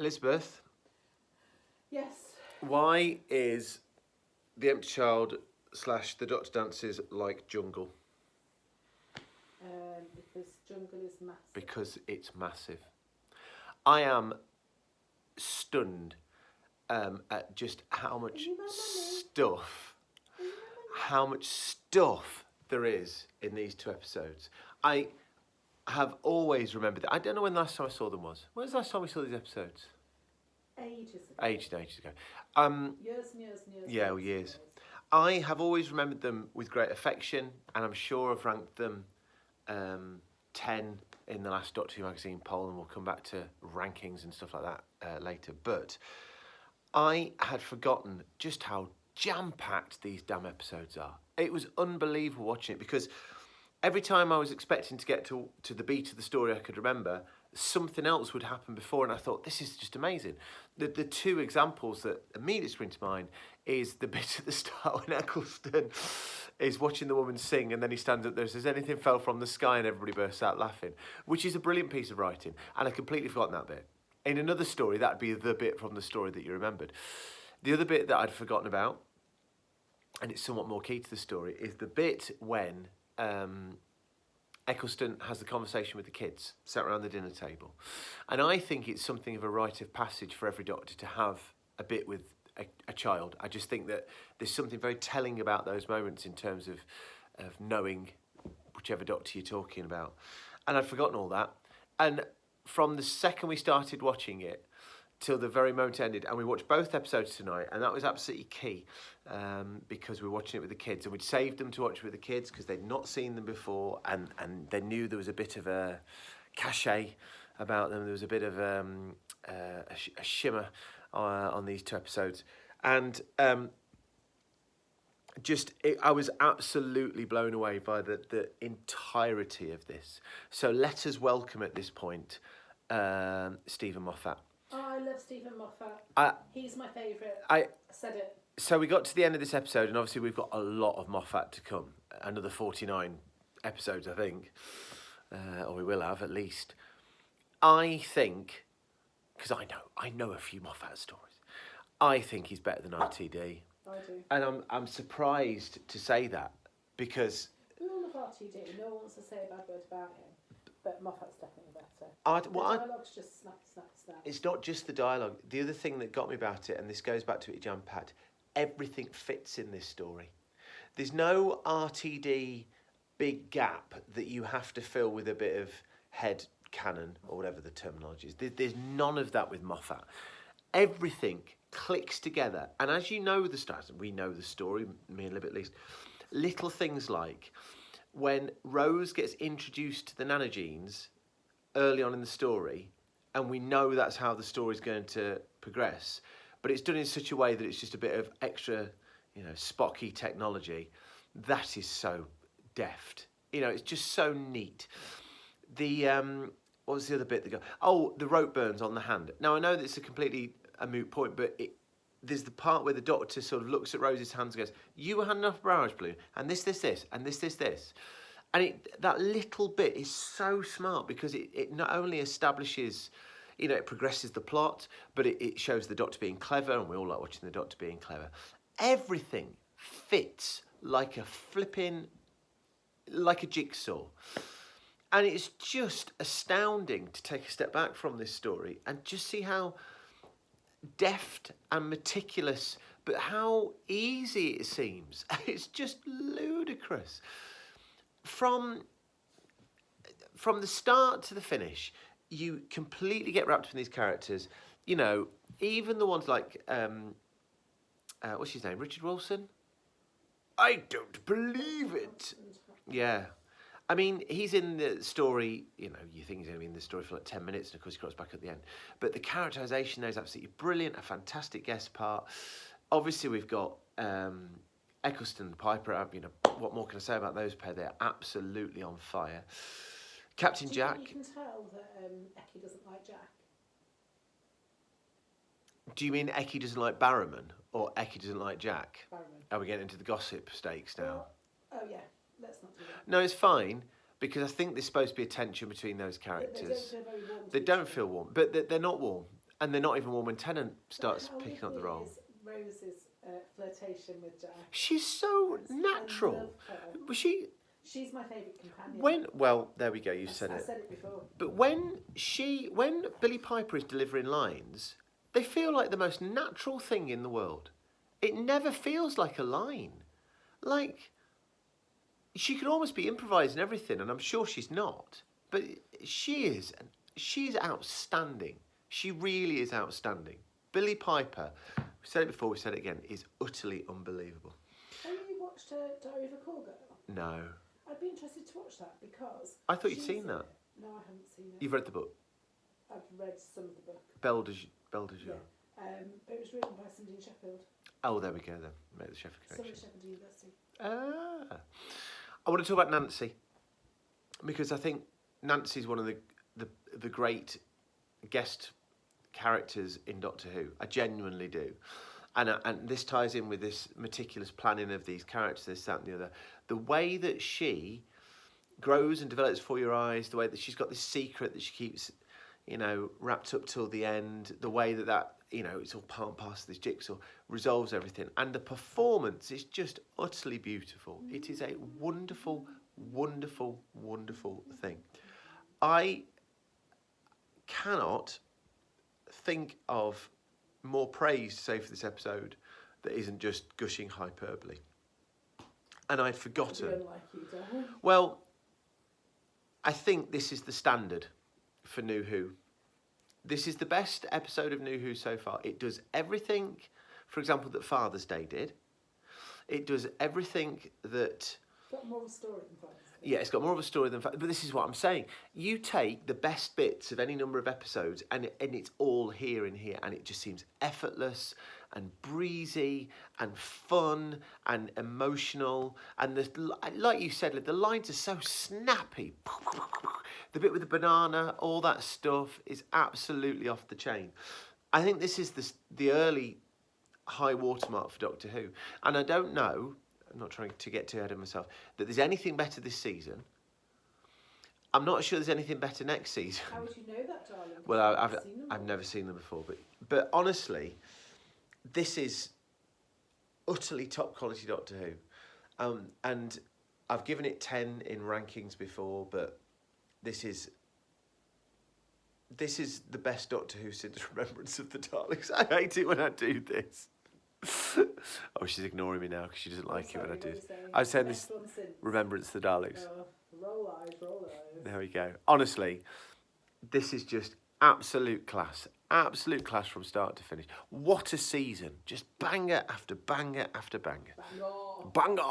Elizabeth, Yes. why is The Empty Child / The Doctor Dances like jungle? Because jungle is massive. Because it's massive. I am stunned at just how much stuff there is in these two episodes. I have always remembered that. I don't know when the last time I saw them was. When was the last time we saw these episodes? Ages ago. Ages ago. Years and years and years. Yeah, years. I have always remembered them with great affection, and I'm sure I've ranked them 10 in the last Doctor Who magazine poll, and we'll come back to rankings and stuff like that later. But I had forgotten just how jam-packed these damn episodes are. It was unbelievable watching it, because every time I was expecting to get to the beat of the story I could remember, something else would happen before, and I thought, this is just amazing. The two examples that immediately spring to mind is the bit at the start when Eccleston is watching the woman sing, and then he stands up there and says, anything fell from the sky, and everybody bursts out laughing, which is a brilliant piece of writing, and I'd completely forgotten that bit. In another story, that'd be the bit from the story that you remembered. The other bit that I'd forgotten about, and it's somewhat more key to the story, is the bit when Eccleston has the conversation with the kids, sat around the dinner table. And I think it's something of a rite of passage for every Doctor to have a bit with a child. I just think that there's something very telling about those moments in terms of knowing whichever Doctor you're talking about. And I'd forgotten all that. And from the second we started watching it till the very moment it ended, and we watched both episodes tonight, and that was absolutely key because we were watching it with the kids, and we'd saved them to watch with the kids because they'd not seen them before, and they knew there was a bit of a cachet about them. There was a bit of a shimmer on these two episodes, and I was absolutely blown away by the entirety of this. So let us welcome at this point Stephen Moffat. Oh, I love Stephen Moffat. He's my favourite. I said it. So we got to the end of this episode, and obviously we've got a lot of Moffat to come. Another 49 episodes, I think. Or we will have, at least. I think, because I know a few Moffat stories, I think he's better than RTD. I do. And I'm surprised to say that, because We all love RTD. No one wants to say a bad word about him. But Moffat's definitely better. The dialogue's just snap, snap, snap. It's not just the dialogue. The other thing that got me about it, and this goes back to it, jam-packed, everything fits in this story. There's no RTD big gap that you have to fill with a bit of head canon, or whatever the terminology is. There's none of that with Moffat. Everything clicks together. And as you know the story, we know the story, me and Lib at least, little things like when Rose gets introduced to the nanogenes early on in the story, and we know that's how the story's going to progress, but it's done in such a way that it's just a bit of extra, Spocky technology. That is so deft. It's just so neat. The what was the other bit that go? Oh, the rope burns on the hand. Now I know that it's a moot point, but there's the part where the Doctor sort of looks at Rose's hands and goes, you were handing off a barrage balloon, and this, and this. And that little bit is so smart, because it not only establishes, it progresses the plot, but it shows the Doctor being clever, and we all like watching the Doctor being clever. Everything fits like a jigsaw. And it's just astounding to take a step back from this story and just see how deft and meticulous, but how easy it seems. It's just ludicrous. From the start to the finish, you completely get wrapped up in these characters. Even the ones like, what's his name, Richard Wilson? I don't believe it. Yeah. I mean, he's in the story, you think he's going to be in the story for like 10 minutes, and of course he comes back at the end. But the characterisation there is absolutely brilliant, a fantastic guest part. Obviously, we've got Eccleston and Piper. What more can I say about those pair? They're absolutely on fire. Captain Jack. You can tell that Eki doesn't like Jack. Do you mean Eki doesn't like Barrowman, or Eki doesn't like Jack? Barrowman. Are we getting into the gossip stakes now? Oh yeah. Let's not do that. No, it's fine, because I think there's supposed to be a tension between those characters. They don't feel very warm. They don't feel warm, but they're not warm. And they're not even warm when Tennant starts How picking up the lovely role. is Rose's flirtation with Jack? She's so I natural. love her. Was she? She's my favourite companion. Well, there we go. You said I it. said it before. But when Billie Piper is delivering lines, they feel like the most natural thing in the world. It never feels like a line. Like, she could almost be improvising everything, and I'm sure she's not. But she is. She's outstanding. She really is outstanding. Billie Piper, we said it before, we said it again, is utterly unbelievable. Have you watched Diary of a Call Girl? No. I'd be interested to watch that because... I thought you'd seen that. No, I haven't seen it. You've read the book? I've read some of the book. Belle de Jour. Yeah. But it was written by somebody in Sheffield. Oh, there we go then. Make the Sheffield connection. Sheffield University. I want to talk about Nancy, because I think Nancy's one of the great guest characters in Doctor Who. I genuinely do. And this ties in with this meticulous planning of these characters, this, that and the other. The way that she grows and develops before your eyes, the way that she's got this secret that she keeps, wrapped up till the end, the way that it's all part and parcel of this jigsaw, resolves everything. And the performance is just utterly beautiful. It is a wonderful, wonderful, wonderful thing. I cannot think of more praise to say for this episode that isn't just gushing hyperbole. And I'd forgotten. Well, I think this is the standard for New Who. This is the best episode of New Who so far. It does everything, for example, that Father's Day did. It does everything that... It's got more of a story than Father's Day. Yeah, it's got more of a story than... But this is what I'm saying. You take the best bits of any number of episodes and it's all here in here, and it just seems effortless and breezy and fun and emotional. And like you said, the lines are so snappy. The bit with the banana, all that stuff is absolutely off the chain. I think this is the early high watermark for Doctor Who. And I don't know, I'm not trying to get too ahead of myself, that there's anything better this season. I'm not sure there's anything better next season. How would you know that, darling? Well, I've never seen them before. But honestly, this is utterly top quality Doctor Who. And I've given it 10 in rankings before, but this is the best Doctor Who since Remembrance of the Daleks. I hate it when I do this. Oh, she's ignoring me now because she doesn't like it when I do this. I was saying this Remembrance of the Daleks. Roll eyes, roll eyes. There we go. Honestly, this is just absolute class. Absolute class from start to finish. What a season. Just banger after banger after banger. Banger. Banger!